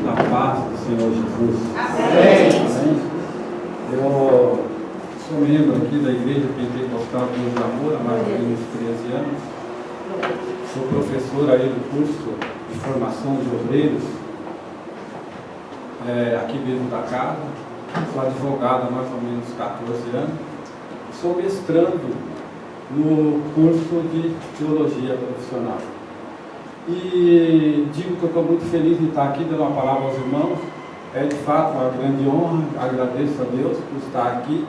Da paz do Senhor Jesus. Amém. Eu sou membro aqui da Igreja Pentecostal Deus do Amor há mais ou menos 13 anos. Sou professor aí do curso de formação de obreiros, aqui mesmo da casa. Sou advogado há mais ou menos 14 anos. Sou mestrando no curso de teologia profissional. E digo que eu estou muito feliz de estar aqui dando uma palavra aos irmãos. É de fato uma grande honra, agradeço a Deus por estar aqui.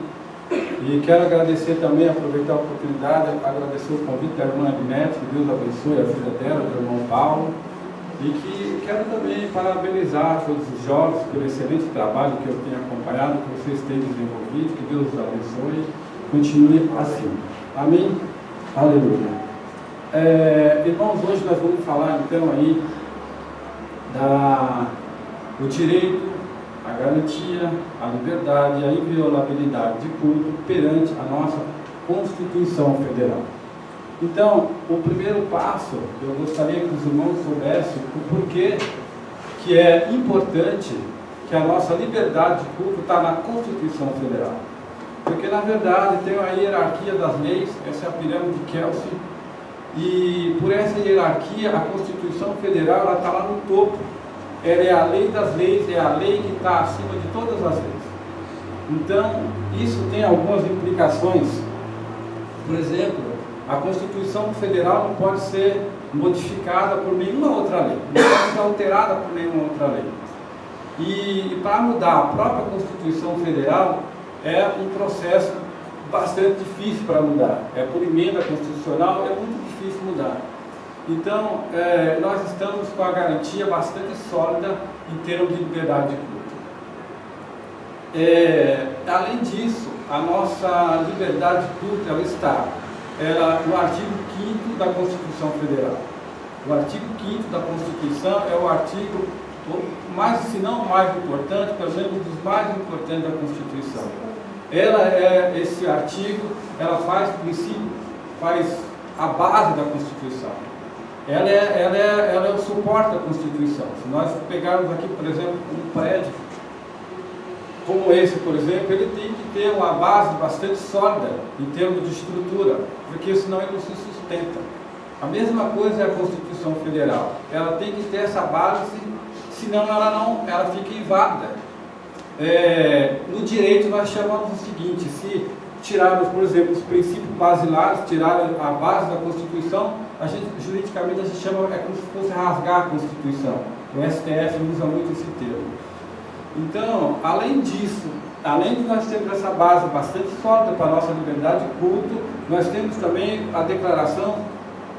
E quero agradecer também, aproveitar a oportunidade, agradecer o convite da irmã Agnete, que Deus abençoe a vida dela, do irmão Paulo. E que quero também parabenizar todos os jovens pelo excelente trabalho que eu tenho acompanhado, que vocês têm desenvolvido, que Deus os abençoe, continue assim. Amém? Aleluia. Irmãos, hoje nós vamos falar então aí do direito, a garantia, a liberdade e a inviolabilidade de culto perante a nossa Constituição Federal. Então, o primeiro passo, eu gostaria que os irmãos soubessem o porquê que é importante que a nossa liberdade de culto está na Constituição Federal. Porque, na verdade, tem a hierarquia das leis, essa é a pirâmide de Kelsen, e por essa hierarquia, a Constituição Federal está lá no topo. Ela é a lei das leis, é a lei que está acima de todas as leis. Então, isso tem algumas implicações. Por exemplo, a Constituição Federal não pode ser modificada por nenhuma outra lei, não pode ser alterada por nenhuma outra lei. E para mudar a própria Constituição Federal é um processo bastante difícil para mudar. É por emenda constitucional, é muito difícil mudar. Então, nós estamos com a garantia bastante sólida em termos de liberdade de culto. Além disso, a nossa liberdade de culto ela está no artigo 5º da Constituição Federal. O artigo 5º da Constituição é o artigo, se não o mais importante, pelo menos um dos mais importantes da Constituição. Esse artigo, ela faz a base da Constituição. Ela é o suporte da Constituição. Se nós pegarmos aqui, por exemplo, um prédio como esse, por exemplo, ele tem que ter uma base bastante sólida em termos de estrutura, porque senão ele não se sustenta. A mesma coisa é a Constituição Federal. Ela tem que ter essa base, senão ela fica inválida. No direito nós chamamos o seguinte: se tirarmos, por exemplo, os princípios basilares, tirar a base da Constituição, juridicamente a gente chama, é como se fosse rasgar a Constituição. O STF usa muito esse termo. Então, além disso, além de nós termos essa base bastante sólida para a nossa liberdade de culto, nós temos também a Declaração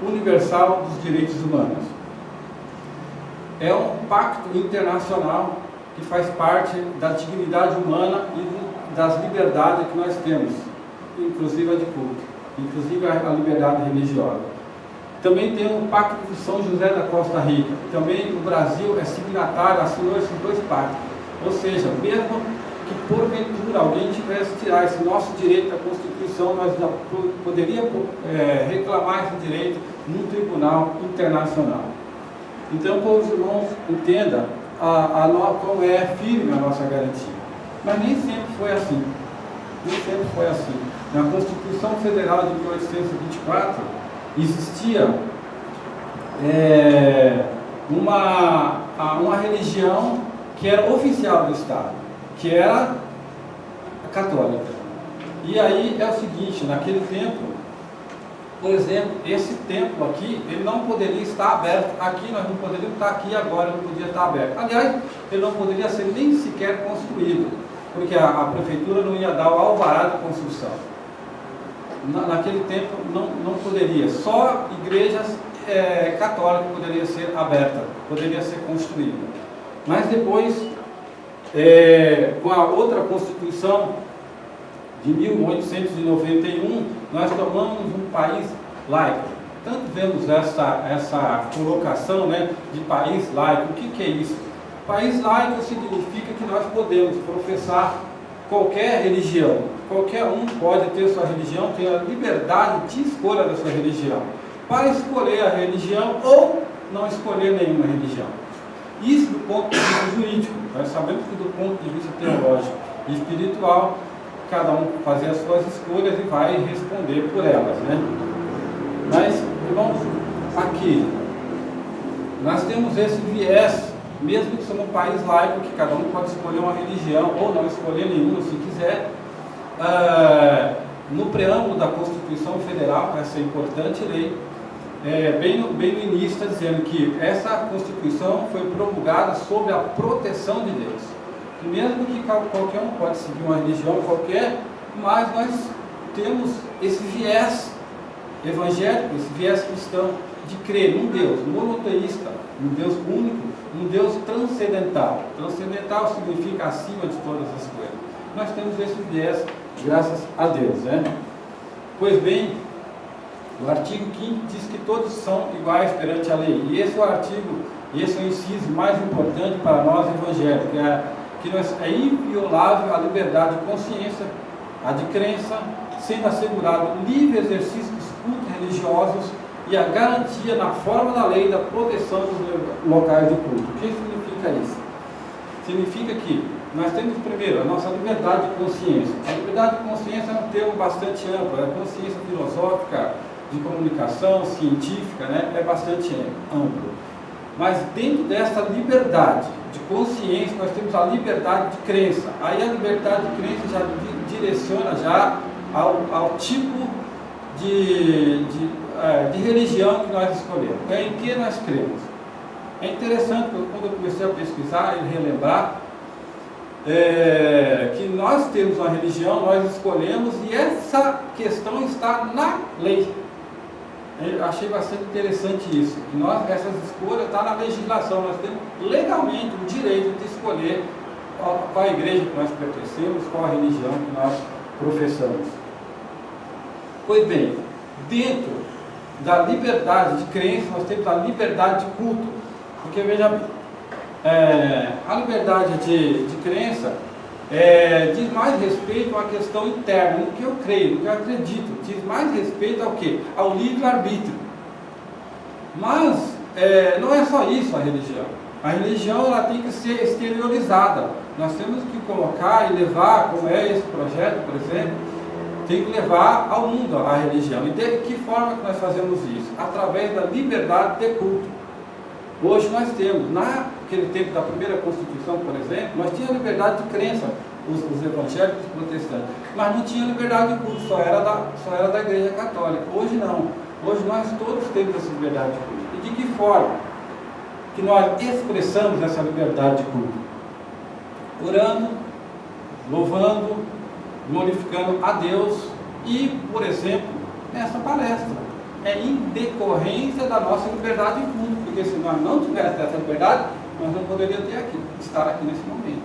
Universal dos Direitos Humanos. É um pacto internacional que faz parte da dignidade humana e das liberdades que nós temos, inclusive a de culto, inclusive a liberdade religiosa. Também tem o Pacto de São José da Costa Rica. Também o Brasil é signatário, assinou esses dois pactos. Ou seja, mesmo que porventura alguém tivesse que tirar esse nosso direito da Constituição, nós poderíamos reclamar esse direito num tribunal internacional. Então, para os irmãos entendam como é firme a nossa garantia. Mas nem sempre foi assim. Nem sempre foi assim. Na Constituição Federal de 1824, existia uma religião que era oficial do Estado, que era a católica. E aí é o seguinte, naquele tempo, por exemplo, esse templo aqui, ele não poderia estar aberto. Aqui nós não poderíamos estar aqui agora, ele não podia estar aberto. Aliás, ele não poderia ser nem sequer construído, porque a prefeitura não ia dar o alvará de construção. Naquele tempo não poderia, só igrejas católicas poderiam ser abertas, poderia ser construída. Mas depois, com a outra Constituição de 1891, nós tornamos um país laico. Tanto vemos essa colocação, né, de país laico. O que é isso? País laico significa que nós podemos professar qualquer religião. Qualquer um pode ter sua religião, tem a liberdade de escolha da sua religião, para escolher a religião ou não escolher nenhuma religião. Isso do ponto de vista jurídico. Nós sabemos que do ponto de vista teológico e espiritual, cada um fazer as suas escolhas e vai responder por elas, né? Mas, irmãos, aqui nós temos esse viés, mesmo que somos um país laico, que cada um pode escolher uma religião ou não escolher nenhuma, se quiser. No preâmbulo da Constituição Federal, essa importante lei, bem no início está dizendo que essa Constituição foi promulgada sob a proteção de Deus. E mesmo que qualquer um pode seguir uma religião qualquer, mas nós temos esse viés evangélico, esse viés cristão, de crer num Deus monoteísta, um Deus único, um Deus transcendental. Transcendental significa acima de todas as coisas. Nós temos esse viés, graças a Deus, né? Pois bem, o artigo 5º diz que todos são iguais perante a lei. E esse é o artigo, esse é o inciso mais importante para nós evangélicos, que é inviolável a liberdade de consciência, a de crença, sendo assegurado o livre exercício dos cultos religiosos e a garantia na forma da lei da proteção dos locais de culto. O que significa isso? Significa que nós temos primeiro a nossa liberdade de consciência. A liberdade de consciência é um termo bastante amplo, é consciência filosófica, de comunicação, científica, né? É bastante amplo. Mas dentro dessa liberdade de consciência, nós temos a liberdade de crença. Aí a liberdade de crença já direciona já ao tipo de religião que nós escolhemos. Em que nós cremos? É interessante, quando eu comecei a pesquisar e relembrar, que nós temos uma religião, nós escolhemos, e essa questão está na lei. Eu achei bastante interessante isso, que essas escolhas estão na legislação, nós temos legalmente o direito de escolher qual a igreja que nós pertencemos, qual a religião que nós professamos. Pois bem, dentro da liberdade de crença, nós temos a liberdade de culto, porque veja bem, a liberdade de crença diz mais respeito à questão interna, no que eu creio, no que eu acredito, diz mais respeito ao quê? Ao livre-arbítrio. Mas não é só isso a religião. A religião ela tem que ser exteriorizada. Nós temos que colocar e levar, como é esse projeto, por exemplo, tem que levar ao mundo a religião. E de que forma que nós fazemos isso? Através da liberdade de culto. Hoje nós temos, naquele tempo da primeira Constituição, por exemplo, nós tínhamos liberdade de crença, os evangélicos e os protestantes, mas não tinha liberdade de culto, só era da Igreja Católica. Hoje não. Hoje nós todos temos essa liberdade de culto. E de que forma que nós expressamos essa liberdade de culto? Orando, louvando, glorificando a Deus e, por exemplo, nessa palestra. É em decorrência da nossa liberdade de culto, porque se nós não tivéssemos essa liberdade, nós não poderíamos estar aqui nesse momento.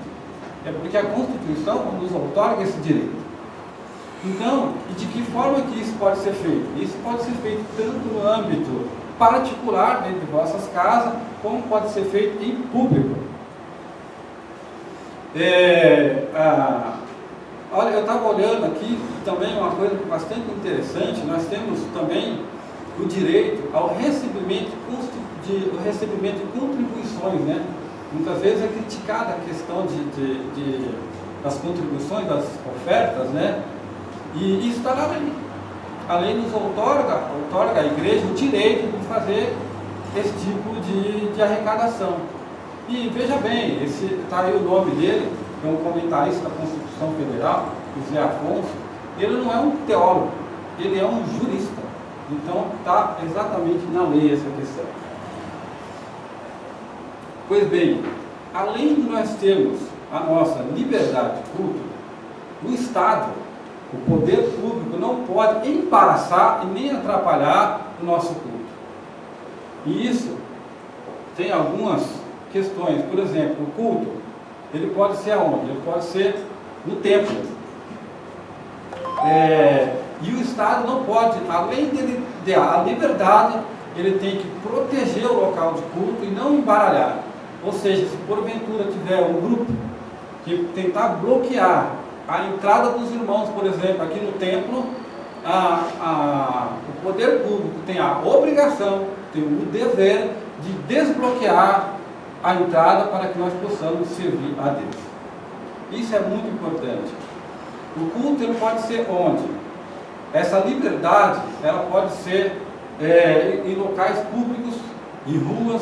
É porque a Constituição nos outorga esse direito. Então, e de que forma que isso pode ser feito? Isso pode ser feito tanto no âmbito particular, dentro de vossas casas, como pode ser feito em público. Olha, eu estava olhando aqui também uma coisa bastante interessante. Nós temos também o direito ao recebimento de contribuições, né? Muitas vezes é criticada a questão das contribuições, das ofertas, né? E isso está na lei. A lei nos outorga à igreja o direito de fazer esse tipo de arrecadação. E veja bem, está aí o nome dele, que é um comentarista da Constituição Federal, José Afonso. Ele não é um teólogo, ele é um jurista. Então está exatamente na lei essa questão. Pois bem, além de nós termos a nossa liberdade de culto, o Estado, o poder público, não pode embaraçar e nem atrapalhar o nosso culto. E isso tem algumas questões. Por exemplo, o culto, ele pode ser aonde? Ele pode ser no templo. E o Estado não pode, além dele dar a liberdade, ele tem que proteger o local de culto e não embaralhar. Ou seja, se porventura tiver um grupo que tentar bloquear a entrada dos irmãos, por exemplo, aqui no templo, o poder público tem a obrigação, tem o dever de desbloquear a entrada para que nós possamos servir a Deus. Isso é muito importante. O culto ele pode ser onde? Essa liberdade ela pode ser em locais públicos, em ruas,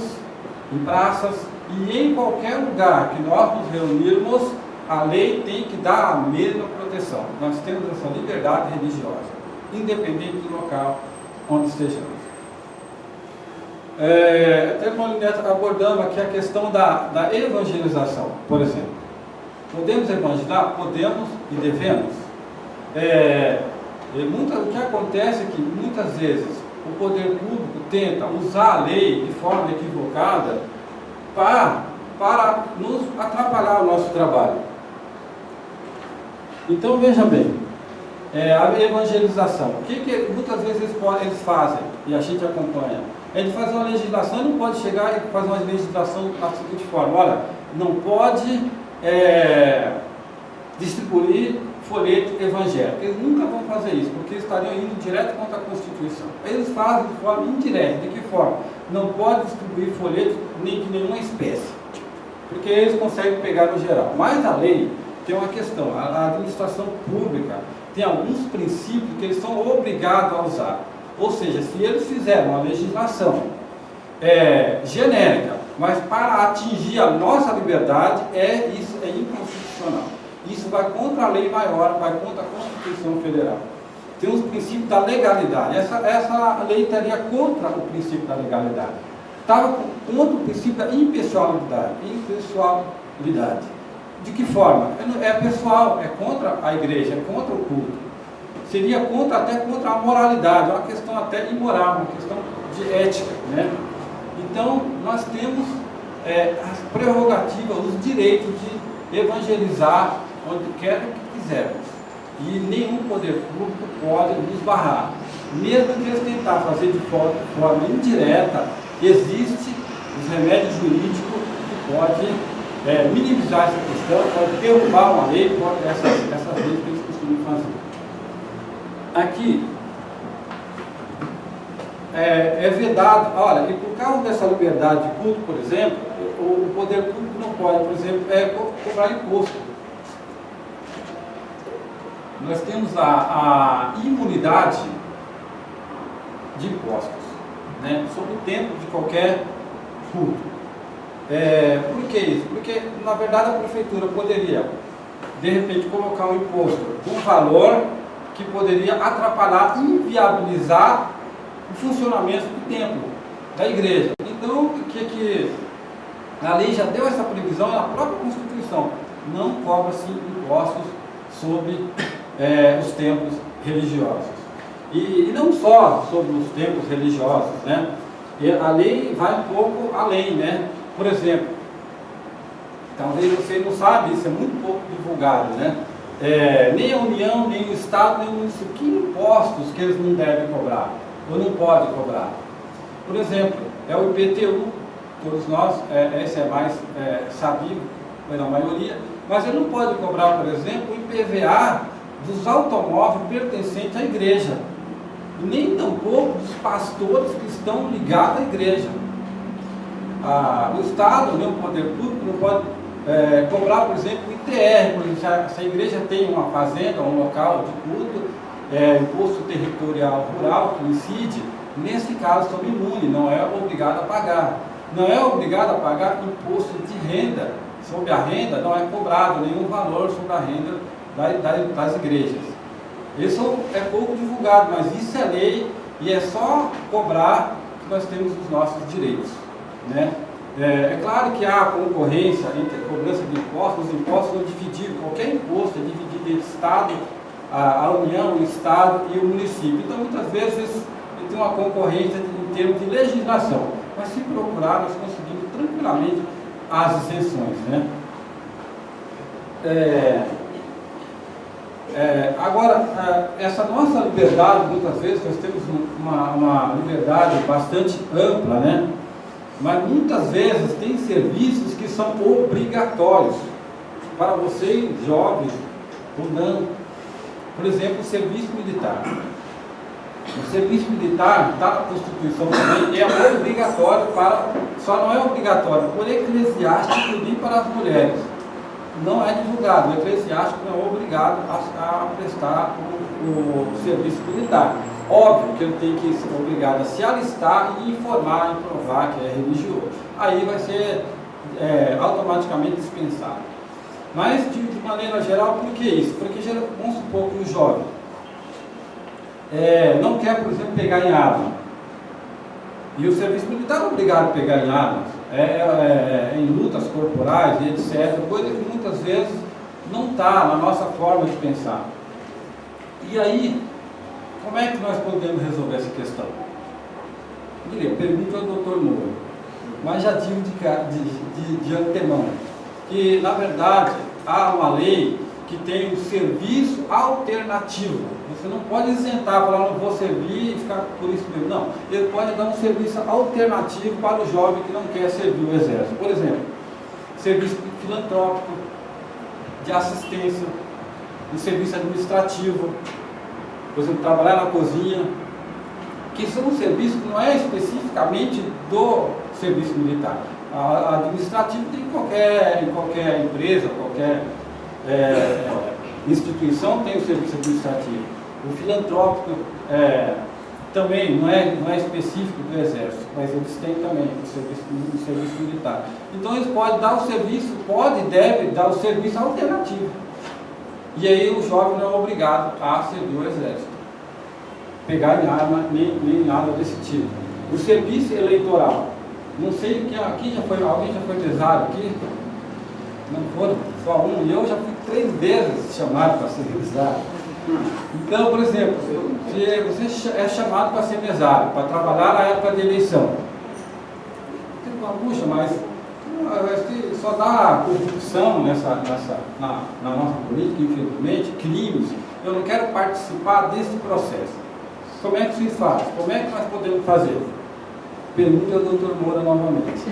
em praças e em qualquer lugar que nós nos reunirmos, a lei tem que dar a mesma proteção. Nós temos essa liberdade religiosa, independente do local onde estejamos. Até abordando aqui a questão da evangelização, por exemplo. Podemos evangelizar? Podemos e devemos. O que acontece é que muitas vezes o poder público tenta usar a lei de forma equivocada para nos atrapalhar o nosso trabalho. Então veja bem, a evangelização, o que muitas vezes eles fazem e a gente acompanha? Ele faz uma legislação, não pode chegar e fazer uma legislação da seguinte forma: olha, não pode distribuir folheto evangélico. Eles nunca vão fazer isso, porque estariam indo direto contra a Constituição. Eles fazem de forma indireta. De que forma? Não pode distribuir folheto nem de nenhuma espécie, porque eles conseguem pegar no geral. Mas a lei tem uma questão: a administração pública tem alguns princípios que eles são obrigados a usar. Ou seja, se eles fizerem uma legislação genérica, mas para atingir a nossa liberdade, isso é inconstitucional. Isso vai contra a lei maior, vai contra a Constituição Federal. Tem os princípios da legalidade. Essa lei estaria contra o princípio da legalidade. Estava contra o princípio da impessoalidade. De que forma? É pessoal, é contra a igreja, é contra o culto. Seria até contra a moralidade, é uma questão até imoral, uma questão de ética, né? Então, nós temos as prerrogativas, os direitos de evangelizar onde quer que quisermos. E nenhum poder público pode nos barrar. Mesmo que eles tentarem fazer de forma indireta, existe os remédios jurídicos que podem minimizar essa questão, pode derrubar uma lei, essas leis que eles costumam fazer. Aqui é vedado, olha, e por causa dessa liberdade de culto, por exemplo, o poder público não pode, por exemplo, cobrar imposto. Nós temos a imunidade de impostos, né, sobre o tempo de qualquer culto. Por que isso? Porque, na verdade, a prefeitura poderia, de repente, colocar um imposto com valor que poderia atrapalhar, inviabilizar o funcionamento do templo, da igreja. Então, a lei já deu essa previsão na própria Constituição: não cobra-se impostos sobre os templos religiosos. E não só sobre os templos religiosos, né? E a lei vai um pouco além, né? Por exemplo, talvez você não sabe, isso é muito pouco divulgado, né? Nem a União, nem o Estado, nem o município, que impostos que eles não devem cobrar, ou não podem cobrar. Por exemplo, o IPTU, todos nós, esse é mais sabido, na maioria, mas ele não pode cobrar, por exemplo, o IPVA dos automóveis pertencentes à igreja, e nem tampouco dos pastores que estão ligados à igreja. O Estado, o poder público, não pode cobrar, por exemplo, o ITR, por exemplo, se a igreja tem uma fazenda, um local de culto, imposto territorial rural que incide, nesse caso são imunes, não é obrigado a pagar. Não é obrigado a pagar imposto de renda. Sobre a renda não é cobrado nenhum valor sobre a renda das igrejas. Isso é pouco divulgado, mas isso é lei e é só cobrar que nós temos os nossos direitos, né? É claro que há concorrência entre a cobrança de impostos, os impostos são divididos, qualquer imposto é dividido entre o Estado, a União, o Estado e o município. Então, muitas vezes, tem uma concorrência em termos de legislação, mas se procurar, nós conseguimos tranquilamente as isenções, né? Agora, essa nossa liberdade, muitas vezes, nós temos uma liberdade bastante ampla, né? Mas muitas vezes tem serviços que são obrigatórios para vocês, jovens, ou não. Por exemplo, o serviço militar. O serviço militar está na Constituição também, é obrigatório só não é obrigatório por eclesiástico nem para as mulheres. Não é divulgado, o eclesiástico não é obrigado a prestar o serviço militar. Óbvio que ele tem que ser obrigado a se alistar e informar e provar que é religioso. Aí vai ser automaticamente dispensado. Mas, de maneira geral, por que isso? Porque, vamos supor que o jovem não quer, por exemplo, pegar em arma. E o serviço militar é obrigado a pegar em armas, em lutas corporais e etc. Coisa que muitas vezes não está na nossa forma de pensar. E aí, como é que nós podemos resolver essa questão? Eu diria, pergunta ao Dr. Moura, mas já digo de antemão, que na verdade há uma lei que tem um serviço alternativo. Você não pode isentar, falar, não vou servir e ficar por isso mesmo. Não, ele pode dar um serviço alternativo para o jovem que não quer servir o exército. Por exemplo, serviço filantrópico, de assistência, um serviço administrativo, por exemplo, trabalhar na cozinha, que são serviços que não é especificamente do serviço militar. Administrativo tem em qualquer empresa, qualquer instituição tem o serviço administrativo. O filantrópico também não é específico do exército, mas eles têm também o serviço militar. Então eles podem dar o serviço, deve dar o serviço alternativo. E aí o jovem não é obrigado a servir o exército, pegar em arma, nem nada desse tipo. O serviço eleitoral, não sei que aqui alguém já foi mesário aqui? Não foram, só um, e eu já fui 3 vezes chamado para ser mesário. Então, por exemplo, você é chamado para ser mesário, para trabalhar na época da eleição. Você fala, puxa, mas só dá corrupção na nossa política, infelizmente, crimes. Eu não quero participar desse processo. Como é que se faz? Como é que nós podemos fazer? Pergunta ao Dr. Moura novamente.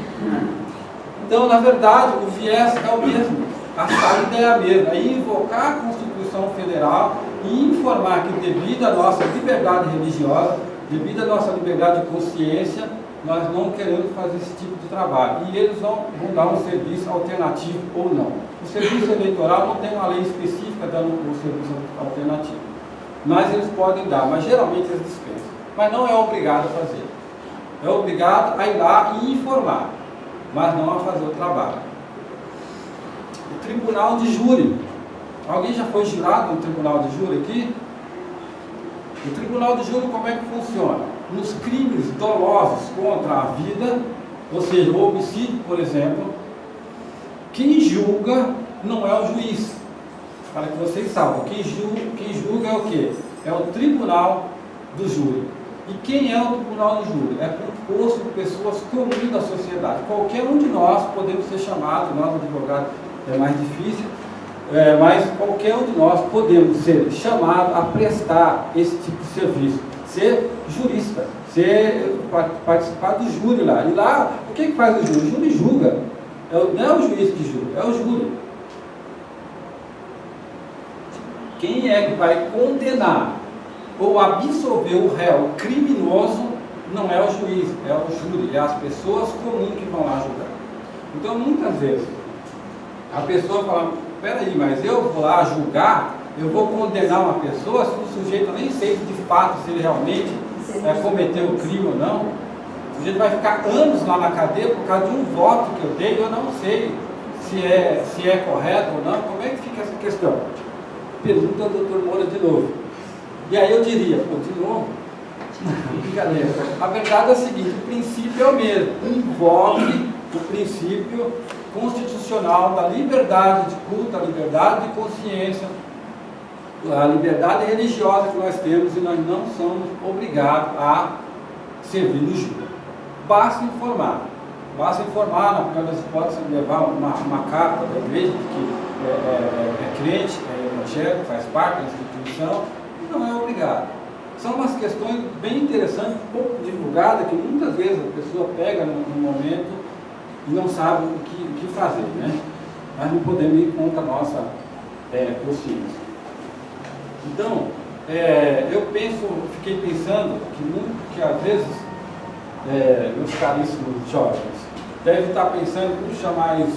Então, na verdade, o viés é o mesmo. A saída é a mesma. É invocar a Constituição Federal e informar que, devido à nossa liberdade religiosa, devido à nossa liberdade de consciência, nós não queremos fazer esse tipo de trabalho. E eles vão dar um serviço alternativo ou não. O serviço eleitoral não tem uma lei específica dando o serviço alternativo. Mas eles podem dar, mas geralmente eles dispensam. Mas não é obrigado a fazer. É obrigado a ir lá e informar, mas não a fazer o trabalho. O tribunal de júri. Alguém já foi jurado no tribunal de júri aqui? O tribunal de júri, como é que funciona? Nos crimes dolosos contra a vida, ou seja, o homicídio, por exemplo, quem julga não é o juiz. Para que vocês saibam, quem julga é o quê? É o tribunal do júri. E quem é o tribunal do júri? É composto por pessoas comuns da sociedade. Qualquer um de nós podemos ser chamados, nós advogados é mais difícil, mas qualquer um de nós podemos ser chamados a prestar esse tipo de serviço, ser jurista, participar do júri lá. E lá, o que faz o júri? O júri julga. Não é o juiz que julga, é o júri. Quem é que vai condenar ou absolver o réu criminoso não é o juiz, é o júri, é as pessoas comuns que vão lá julgar. Então, muitas vezes, a pessoa fala, peraí, mas eu vou lá julgar, eu vou condenar uma pessoa se o sujeito, eu nem sei de fato se ele realmente cometeu o crime ou não. O sujeito vai ficar anos lá na cadeia por causa de um voto que eu dei, eu não sei se é correto ou não. Como é que fica essa questão? Pergunta ao Dr. Moura de novo. E aí eu diria, de novo? Brincadeira. A verdade é a seguinte, o princípio é o mesmo. Envolve o princípio constitucional da liberdade de culto, a liberdade de consciência, a liberdade religiosa que nós temos, e nós não somos obrigados a servir no júri. Basta informar. Basta informar, na pior das hipóteses, levar uma carta da igreja que é crente, é evangélico, faz parte da instituição, e não é obrigado. São umas questões bem interessantes, pouco divulgadas, que muitas vezes a pessoa pega no momento e não sabe o que fazer, né? Mas não podemos ir contra a nossa consciência. Então, fiquei pensando que às vezes, meus caríssimos jovens, devem estar pensando, puxa, mais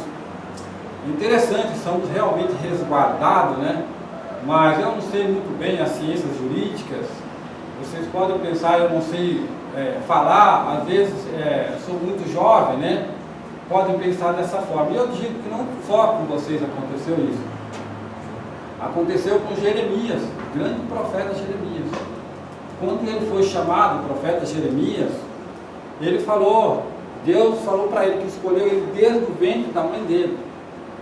interessante, somos realmente resguardados, né? Mas eu não sei muito bem as ciências jurídicas. Vocês podem pensar, eu não sei falar, às vezes sou muito jovem, né? Podem pensar dessa forma. E eu digo que não só com vocês aconteceu isso. Aconteceu com Jeremias, grande profeta Jeremias. Quando ele foi chamado, o profeta Jeremias, ele falou, Deus falou para ele que escolheu ele desde o ventre da mãe dele.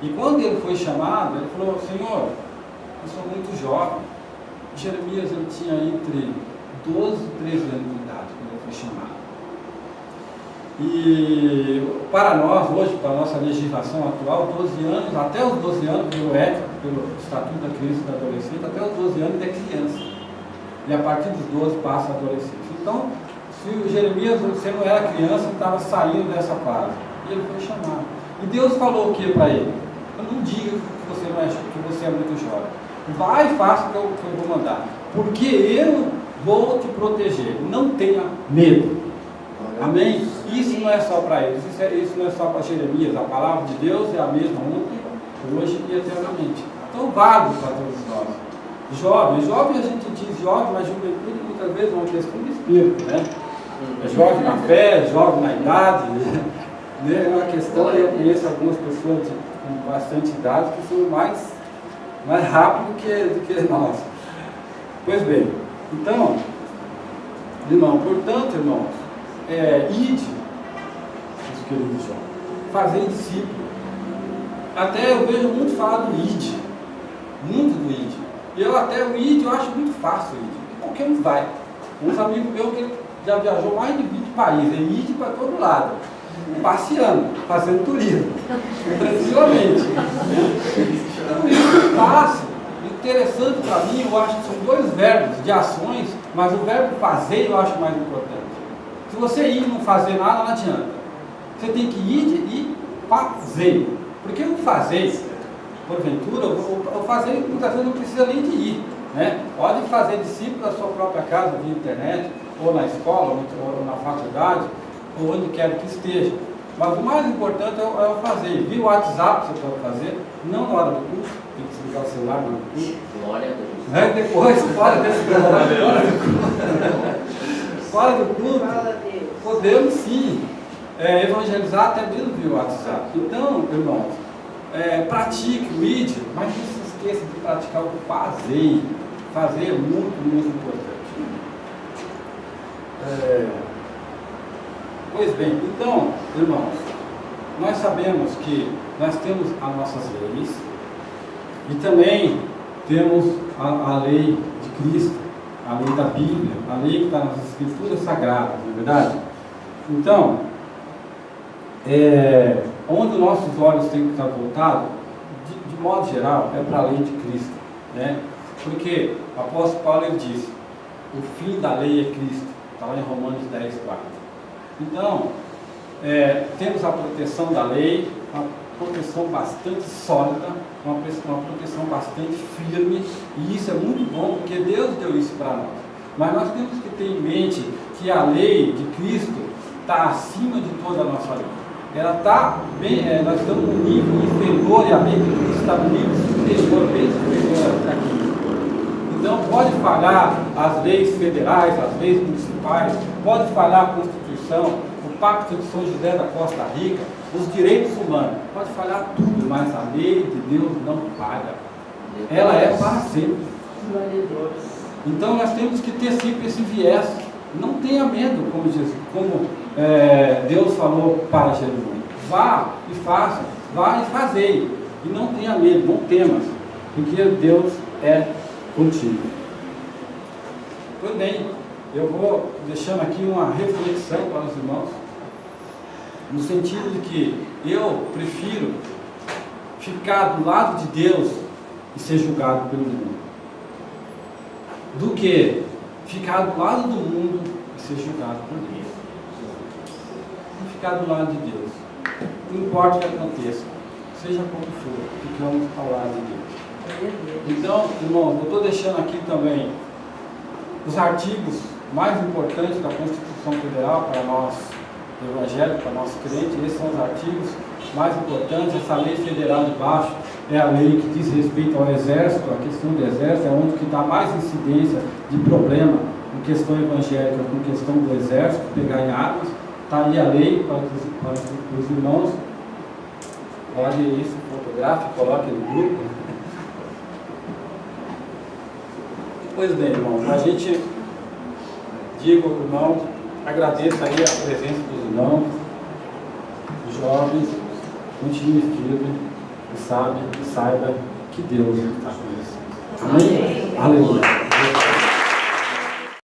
E quando ele foi chamado, ele falou, Senhor, eu sou muito jovem. Jeremias, ele tinha entre 12 e 13 anos de idade quando ele foi chamado. E para nós, hoje, para a nossa legislação atual, 12 anos, até os 12 anos, pelo Estatuto da Criança e do Adolescente, até os 12 anos é criança. E a partir dos 12 passa a adolescência. Então, se o Jeremias, você não era criança, ele estava saindo dessa fase. E ele foi chamado. E Deus falou o que para ele? Eu não diga que você é muito jovem. Vai e faça o que eu vou mandar. Porque eu vou te proteger. Não tenha medo. Amém? Isso não é só para eles. Isso não é só para Jeremias. A palavra de Deus é a mesma ontem, hoje e eternamente. Então, válido para todos nós. Jovem a gente diz jovem, mas juventude muitas vezes é uma questão de espírito, né? É jovem na fé, jovem na idade, né? É uma questão, eu conheço algumas pessoas com bastante idade que são mais rápido do que nós. Pois bem, então, portanto, irmãos, ide, os queridos jovens, fazer discípulo. Até eu vejo muito falar do ide, muito do ide. O ide eu acho muito fácil, qualquer um vai. Uns amigos meus que já viajou mais de 20 países, ele ide para todo lado, passeando, fazendo turismo, tranquilamente. Então isso é fácil. Interessante para mim, eu acho que são dois verbos de ações, mas o verbo fazer eu acho mais importante. Se você ir e não fazer nada, não adianta. Você tem que ir e fazer. Porque o fazer, porventura, o fazer muitas vezes não precisa nem de ir, né? Pode fazer discípulo da sua própria casa, via internet, ou na escola, ou na faculdade, ou onde quer que esteja. Mas o mais importante é o fazer. Via o WhatsApp você pode fazer, não na hora do culto, tem que desligar o celular na hora do culto. Glória a Deus. Depois, fora do culto, podemos sim evangelizar até mesmo via WhatsApp. Então, irmãos, pratique o id, mas não se esqueça de praticar o fazer. Fazer é muito, muito importante. Pois bem, então, irmãos, nós sabemos que nós temos as nossas leis e também temos a lei de Cristo, a lei da Bíblia, a lei que está nas Escrituras Sagradas, não é verdade? Então, onde nossos olhos têm que estar voltados, de modo geral, é para a lei de Cristo, né? Porque o apóstolo Paulo ele disse, o fim da lei é Cristo, está lá em Romanos 10, 4. Então, temos a proteção da lei, uma proteção bastante sólida, uma proteção bastante firme, e isso é muito bom, porque Deus deu isso para nós. Mas nós temos que ter em mente que a lei de Cristo está acima de toda a nossa lei. Ela está bem, nós estamos num nível inferior, e a lei de Cristo está no nível superior, bem superior aqui. Então, pode falhar as leis federais, as leis municipais, pode falhar a Constituição, o Pacto de São José da Costa Rica, os direitos humanos, pode falhar tudo, mas a lei de Deus não falha. Ela é para sempre. Então, nós temos que ter sempre esse viés. Não tenha medo, como Deus falou para Jesus. Vá e faça, vá e fazei. E não tenha medo, não temas, porque Deus é contigo. Pois bem, eu vou deixando aqui uma reflexão para os irmãos, no sentido de que eu prefiro ficar do lado de Deus e ser julgado pelo mundo, do que ficar do lado do mundo e ser julgado por Deus. Vou ficar do lado de Deus. Não importa o que aconteça, seja como for, ficamos ao lado de Deus. Então, irmãos, eu estou deixando aqui também os artigos mais importantes da Constituição Federal para nós evangélicos, para nós crentes. Esses são os artigos mais importantes. Essa lei federal de baixo é a lei que diz respeito ao Exército. A questão do Exército é onde que dá mais incidência de problema com questão evangélica, com questão do Exército, pegar em armas. Está ali a lei para os irmãos. Olhe isso, fotografe, coloque no grupo. Pois bem, irmãos, a gente diga ao irmão, agradeço aí a presença dos irmãos, dos jovens, continue firme e saiba que Deus está com eles. Amém? Aleluia.